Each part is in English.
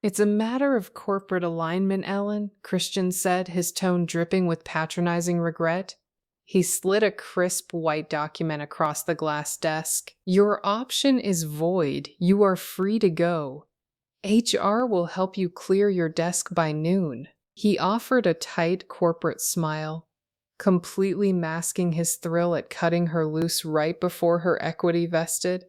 It's a matter of corporate alignment, Ellen, Christian said, his tone dripping with patronizing regret. He slid a crisp white document across the glass desk. Your option is void. You are free to go. HR will help you clear your desk by noon. He offered a tight corporate smile, completely masking his thrill at cutting her loose right before her equity vested.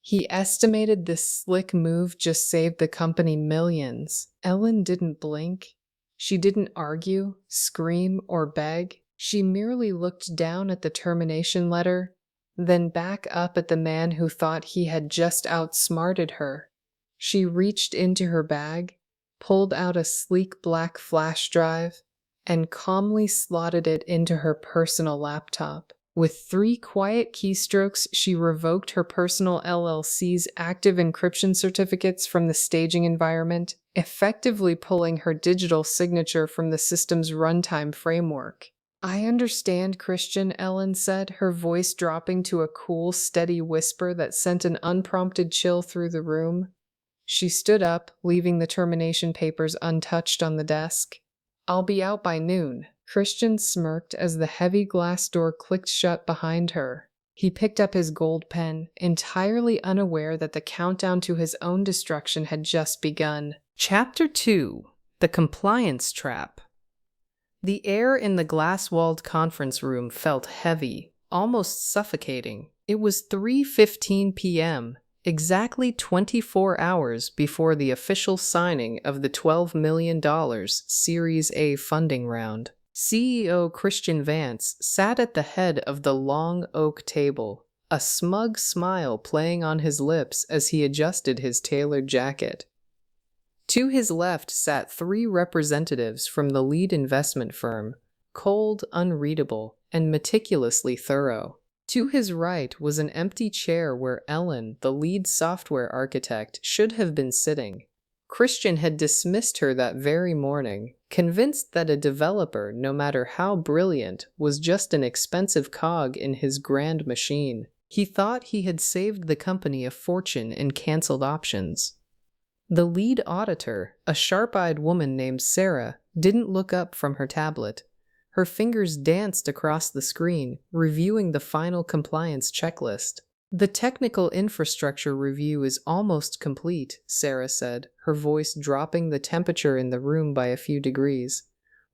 He estimated this slick move just saved the company millions. Ellen didn't blink. She didn't argue, scream, or beg. She merely looked down at the termination letter, then back up at the man who thought he had just outsmarted her. She reached into her bag, pulled out a sleek black flash drive, and calmly slotted it into her personal laptop. With 3 quiet keystrokes, she revoked her personal LLC's active encryption certificates from the staging environment, effectively pulling her digital signature from the system's runtime framework. I understand, Christian, Ellen said, her voice dropping to a cool, steady whisper that sent an unprompted chill through the room. She stood up, leaving the termination papers untouched on the desk. I'll be out by noon. Christian smirked as the heavy glass door clicked shut behind her. He picked up his gold pen, entirely unaware that the countdown to his own destruction had just begun. Chapter 2: The Compliance Trap. The air in the glass-walled conference room felt heavy, almost suffocating. It was 3:15 p.m., exactly 24 hours before the official signing of the $12 million Series A funding round. CEO Christian Vance sat at the head of the long oak table, a smug smile playing on his lips as he adjusted his tailored jacket. To his left sat 3 representatives from the lead investment firm, cold, unreadable, and meticulously thorough. To his right was an empty chair where Ellen, the lead software architect, should have been sitting. Christian had dismissed her that very morning, convinced that a developer, no matter how brilliant, was just an expensive cog in his grand machine. He thought he had saved the company a fortune in canceled options. The lead auditor, a sharp-eyed woman named Sarah, didn't look up from her tablet. Her fingers danced across the screen, reviewing the final compliance checklist. The technical infrastructure review is almost complete, Sarah said, her voice dropping the temperature in the room by a few degrees.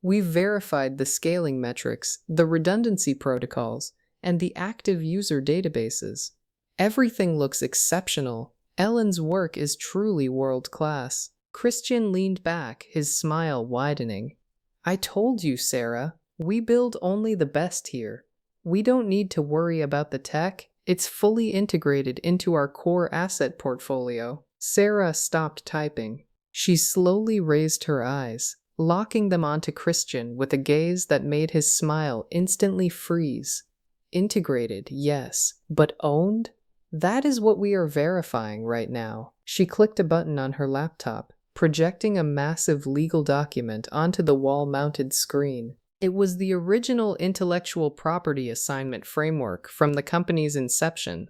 We've verified the scaling metrics, the redundancy protocols, and the active user databases. Everything looks exceptional. Ellen's work is truly world-class. Christian leaned back, his smile widening. I told you, Sarah. We build only the best here. We don't need to worry about the tech. It's fully integrated into our core asset portfolio. Sarah stopped typing. She slowly raised her eyes, locking them onto Christian with a gaze that made his smile instantly freeze. Integrated, yes, but owned? That is what we are verifying right now. She clicked a button on her laptop, projecting a massive legal document onto the wall-mounted screen. It was the original intellectual property assignment framework from the company's inception.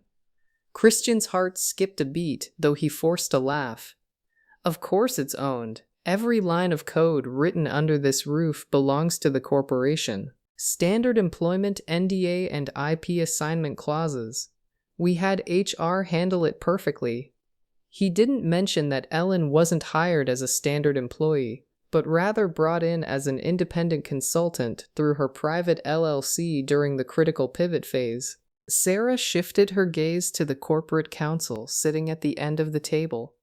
Christian's heart skipped a beat, though he forced a laugh. Of course it's owned. Every line of code written under this roof belongs to the corporation. Standard employment NDA and IP assignment clauses. We had HR handle it perfectly. He didn't mention that Ellen wasn't hired as a standard employee, but rather brought in as an independent consultant through her private LLC during the critical pivot phase. Sarah shifted her gaze to the corporate counsel sitting at the end of the table.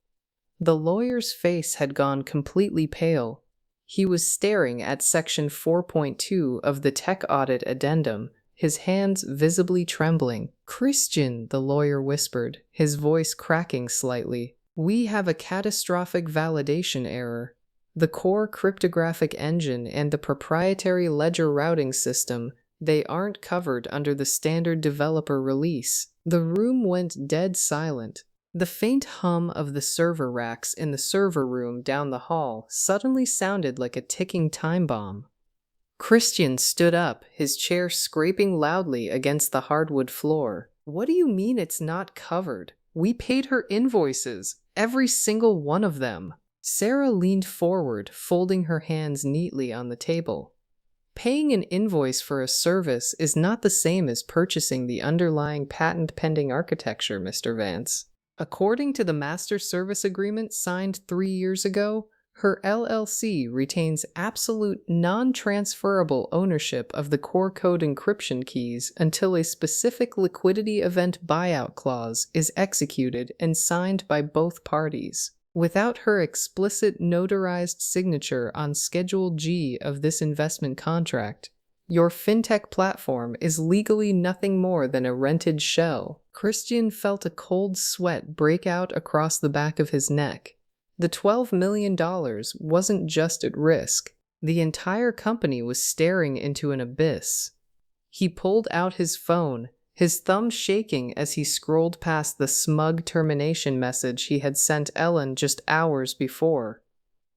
The lawyer's face had gone completely pale. He was staring at Section 4.2 of the Tech Audit Addendum, his hands visibly trembling. Christian, the lawyer whispered, his voice cracking slightly. We have a catastrophic validation error. The core cryptographic engine and the proprietary ledger routing system, they aren't covered under the standard developer release. The room went dead silent. The faint hum of the server racks in the server room down the hall suddenly sounded like a ticking time bomb. Christian stood up, his chair scraping loudly against the hardwood floor. What do you mean it's not covered? We paid her invoices, every single one of them. Sarah leaned forward, folding her hands neatly on the table. Paying an invoice for a service is not the same as purchasing the underlying patent-pending architecture, Mr. Vance. According to the master service agreement signed 3 years ago, her LLC retains absolute non-transferable ownership of the core code encryption keys until a specific liquidity event buyout clause is executed and signed by both parties. Without her explicit notarized signature on Schedule G of this investment contract, your fintech platform is legally nothing more than a rented shell. Christian felt a cold sweat break out across the back of his neck. The $12 million wasn't just at risk. The entire company was staring into an abyss. He pulled out his phone, his thumb shaking as he scrolled past the smug termination message he had sent Ellen just hours before.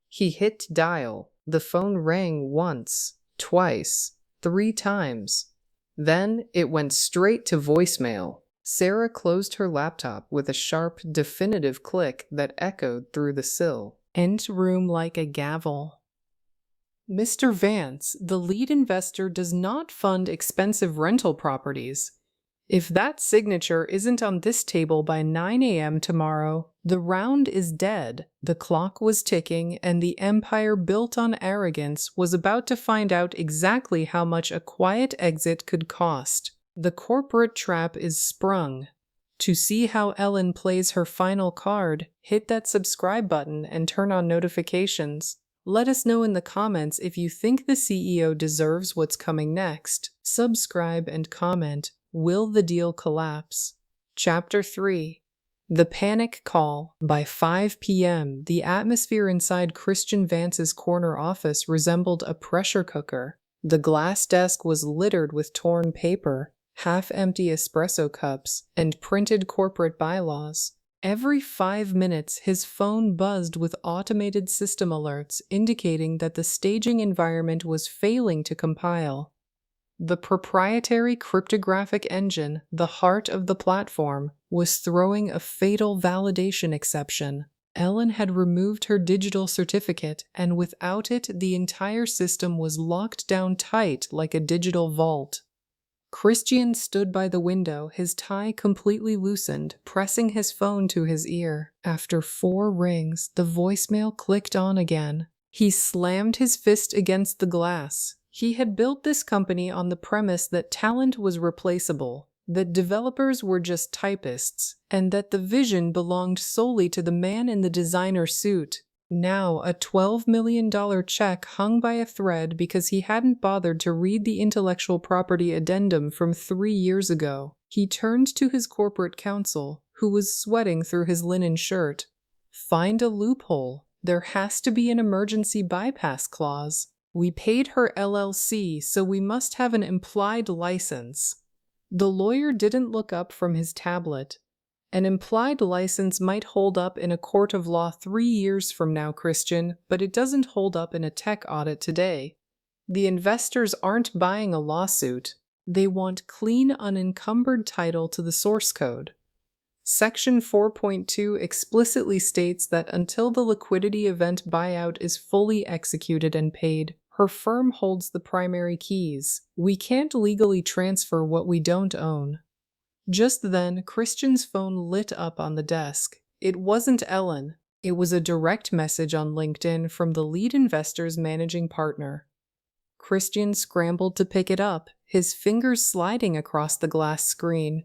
He hit dial. The phone rang once, twice, 3 times. Then it went straight to voicemail. Sarah closed her laptop with a sharp, definitive click that echoed through the sill. End room like a gavel. Mr. Vance, the lead investor, does not fund expensive rental properties. If that signature isn't on this table by 9 a.m. tomorrow, the round is dead. The clock was ticking, and the empire built on arrogance was about to find out exactly how much a quiet exit could cost. The corporate trap is sprung. To see how Ellen plays her final card, hit that subscribe button and turn on notifications. Let us know in the comments if you think the CEO deserves what's coming next. Subscribe and comment. Will the deal collapse? Chapter 3. The Panic Call. By 5 p.m., the atmosphere inside Christian Vance's corner office resembled a pressure cooker. The glass desk was littered with torn paper, half-empty espresso cups, and printed corporate bylaws. Every 5 minutes, his phone buzzed with automated system alerts indicating that the staging environment was failing to compile. The proprietary cryptographic engine, the heart of the platform, was throwing a fatal validation exception. Ellen had removed her digital certificate, and without it, the entire system was locked down tight like a digital vault. Christian stood by the window, his tie completely loosened, pressing his phone to his ear. After 4 rings, the voicemail clicked on again. He slammed his fist against the glass. He had built this company on the premise that talent was replaceable, that developers were just typists, and that the vision belonged solely to the man in the designer suit. Now, a $12 million check hung by a thread because he hadn't bothered to read the intellectual property addendum from 3 years ago. He turned to his corporate counsel, who was sweating through his linen shirt. Find a loophole. There has to be an emergency bypass clause. We paid her LLC, so we must have an implied license. The lawyer didn't look up from his tablet. An implied license might hold up in a court of law 3 years from now, Christian, but it doesn't hold up in a tech audit today. The investors aren't buying a lawsuit. They want clean, unencumbered title to the source code. Section 4.2 explicitly states that until the liquidity event buyout is fully executed and paid, her firm holds the primary keys. We can't legally transfer what we don't own. Just then, Christian's phone lit up on the desk. It wasn't Ellen. It was a direct message on LinkedIn from the lead investor's managing partner. Christian scrambled to pick it up, his fingers sliding across the glass screen.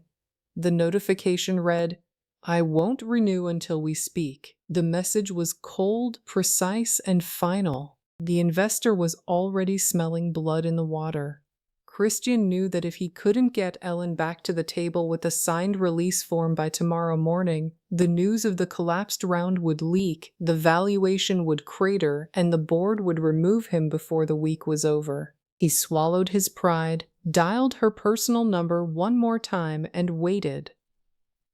The notification read, "I won't renew until we speak." The message was cold, precise, and final. The investor was already smelling blood in the water. Christian knew that if he couldn't get Ellen back to the table with a signed release form by tomorrow morning, the news of the collapsed round would leak, the valuation would crater, and the board would remove him before the week was over. He swallowed his pride, dialed her personal number one more time, and waited.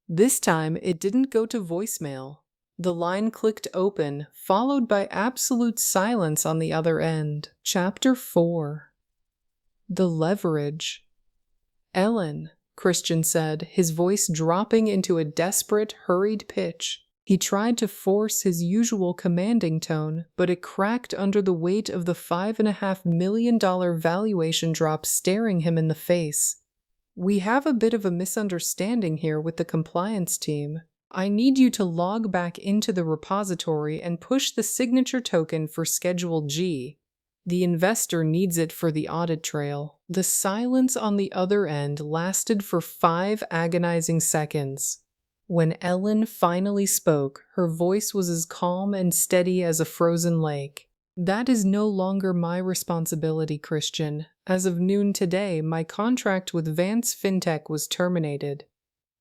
This time, it didn't go to voicemail. The line clicked open, followed by absolute silence on the other end. Chapter 4. The Leverage. "Ellen," Christian said, his voice dropping into a desperate, hurried pitch. He tried to force his usual commanding tone, but it cracked under the weight of the $5.5 million valuation drop staring him in the face. "We have a bit of a misunderstanding here with the compliance team. I need you to log back into the repository and push the signature token for Schedule G. The investor needs it for the audit trail." The silence on the other end lasted for 5 agonizing seconds. When Ellen finally spoke, her voice was as calm and steady as a frozen lake. "That is no longer my responsibility, Christian. As of noon today, my contract with Vance Fintech was terminated.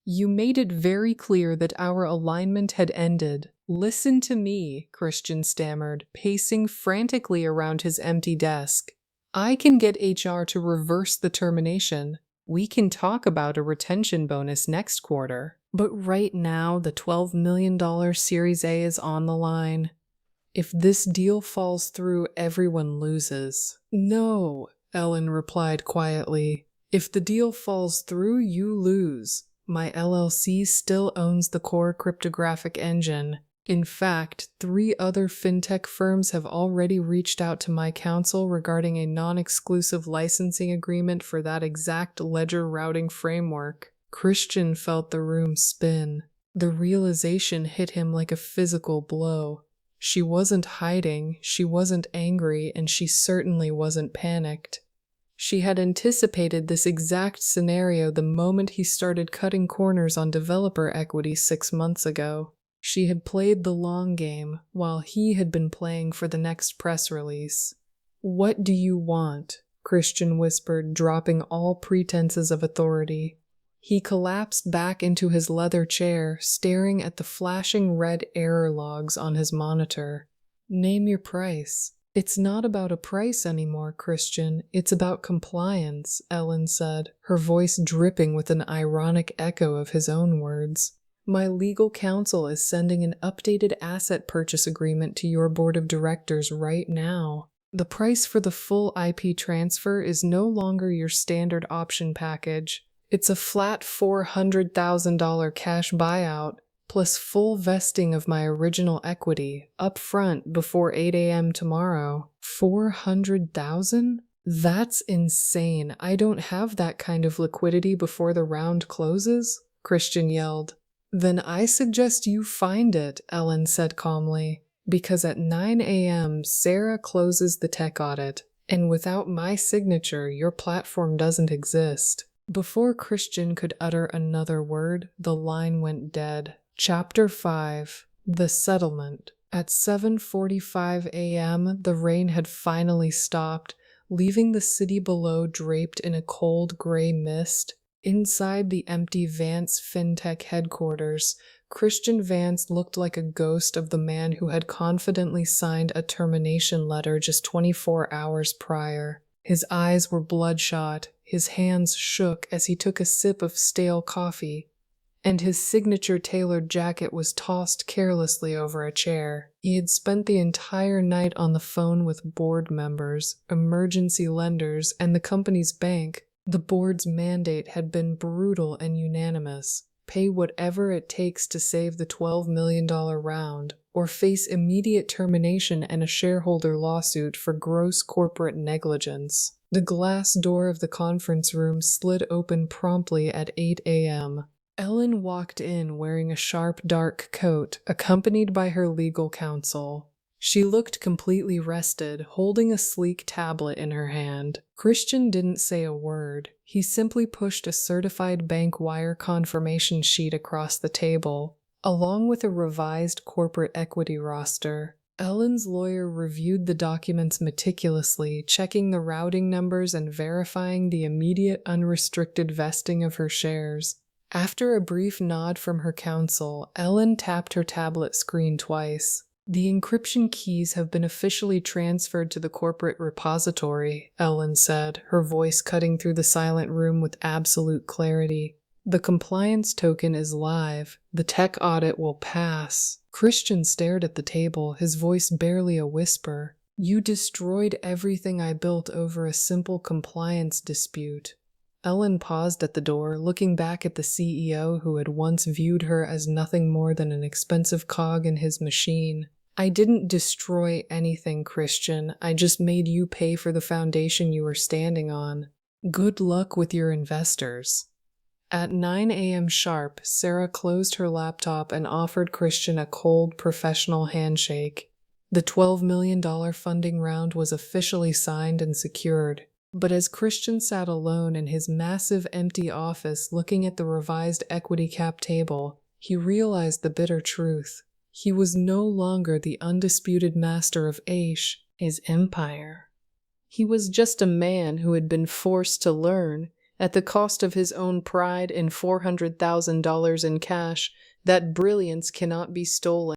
You made it very clear that our alignment had ended." "Listen to me," Christian stammered, pacing frantically around his empty desk. "I can get HR to reverse the termination. We can talk about a retention bonus next quarter. But right now, the $12 million Series A is on the line. If this deal falls through, everyone loses." "No," Ellen replied quietly. "If the deal falls through, you lose. My LLC still owns the core cryptographic engine. In fact, 3 other fintech firms have already reached out to my counsel regarding a non-exclusive licensing agreement for that exact ledger routing framework." Christian felt the room spin. The realization hit him like a physical blow. She wasn't hiding, she wasn't angry, and she certainly wasn't panicked. She had anticipated this exact scenario the moment he started cutting corners on developer equity 6 months ago. She had played the long game, while he had been playing for the next press release. "What do you want?" Christian whispered, dropping all pretenses of authority. He collapsed back into his leather chair, staring at the flashing red error logs on his monitor. "Name your price." "It's not about a price anymore, Christian. It's about compliance," Ellen said, her voice dripping with an ironic echo of his own words. "My legal counsel is sending an updated asset purchase agreement to your board of directors right now. The price for the full IP transfer is no longer your standard option package. It's a flat $400,000 cash buyout, plus full vesting of my original equity, up front before 8 a.m. tomorrow." $400,000? That's insane. I don't have that kind of liquidity before the round closes, Christian yelled. "Then I suggest you find it," Ellen said calmly, "because at 9 a.m. Sarah closes the tech audit, and without my signature, your platform doesn't exist." Before Christian could utter another word, the line went dead. Chapter 5. The Settlement. At 7:45 a.m., the rain had finally stopped, leaving the city below draped in a cold gray mist. Inside the empty Vance Fintech headquarters, Christian Vance looked like a ghost of the man who had confidently signed a termination letter just 24 hours prior. His eyes were bloodshot, his hands shook as he took a sip of stale coffee, and his signature-tailored jacket was tossed carelessly over a chair. He had spent the entire night on the phone with board members, emergency lenders, and the company's bank. The board's mandate had been brutal and unanimous: pay whatever it takes to save the $12 million round, or face immediate termination and a shareholder lawsuit for gross corporate negligence. The glass door of the conference room slid open promptly at 8 a.m. Ellen walked in wearing a sharp dark coat, accompanied by her legal counsel. She looked completely rested, holding a sleek tablet in her hand. Christian didn't say a word. He simply pushed a certified bank wire confirmation sheet across the table, along with a revised corporate equity roster. Ellen's lawyer reviewed the documents meticulously, checking the routing numbers and verifying the immediate unrestricted vesting of her shares. After a brief nod from her counsel, Ellen tapped her tablet screen twice. "The encryption keys have been officially transferred to the corporate repository," Ellen said, her voice cutting through the silent room with absolute clarity. "The compliance token is live. The tech audit will pass." Christian stared at the table, his voice barely a whisper. "You destroyed everything I built over a simple compliance dispute." Ellen paused at the door, looking back at the CEO who had once viewed her as nothing more than an expensive cog in his machine. I didn't destroy anything, Christian. I just made you pay for the foundation you were standing on. Good luck with your investors. At 9 a.m. sharp, Sarah closed her laptop and offered Christian a cold, professional handshake. The $12 million funding round was officially signed and secured. But as Christian sat alone in his massive empty office looking at the revised equity cap table, he realized the bitter truth. He was no longer the undisputed master of Aish, his empire. He was just a man who had been forced to learn, at the cost of his own pride and $400,000 in cash, that brilliance cannot be stolen.